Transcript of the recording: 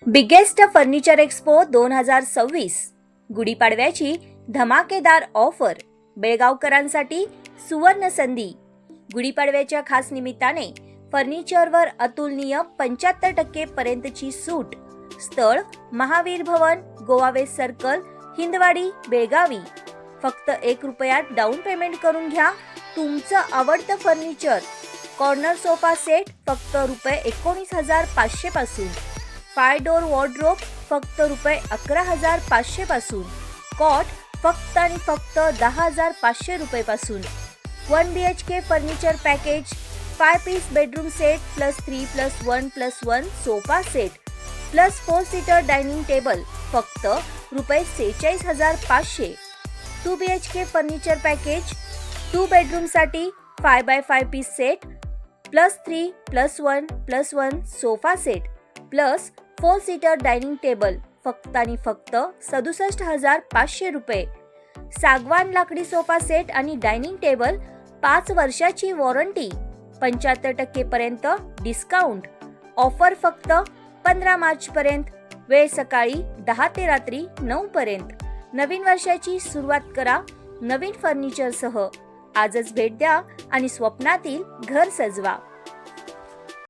Biggest furniture expo 2026 गुढीपाडव्याची धमाकेदार offer बेळगावकरांसाठी सुवर्ण संधी। गुढीपाडव्याच्या खास निमित्ताने फर्निचरवर अतुलनीय 75% पर्यंतची सूट। स्थळ महावीर भवन, गोवा वेस्ट सर्कल, हिंदवाडी, बेळगावी। फक्त 1 रुपयात डाऊन पेमेंट करून घ्या तुमचं आवडतं फर्निचर। कॉर्नर सोफा सेट फक्त रुपये 19,500 पासून। 5 डोर वॉर्डरोब फक्त रुपये 11,500 पासून। कॉट फक्त आणि फक्त 10,500 रुपये पासून। 1 BHK furniture package 5 piece bedroom set plus 3+1+1 sofa set plus 4 seater dining table फक्त रुपये 46,500। 2 BHK फर्निचर पॅकेज 2 बेडरूमसाठी 5x5 piece set plus 3+1+1 sofa set plus 4 seater dining table फक्त आणि फक्त 67,500 रुपये। सागवान लाकडी सोफा सेट आणि डायनिंग टेबल 5 वर्षाची वॉरंटी, 75% पर्यंत डिस्काउंट। ऑफर फक्त 15 मार्च पर्यंत। वेळ सकाळी 10 ते रात्री 9 पर्यंत। नवीन वर्षाची सुरुवात करा नवीन फर्निचरसह। आजच भेट द्या आणि स्वप्नातील घर सजवा।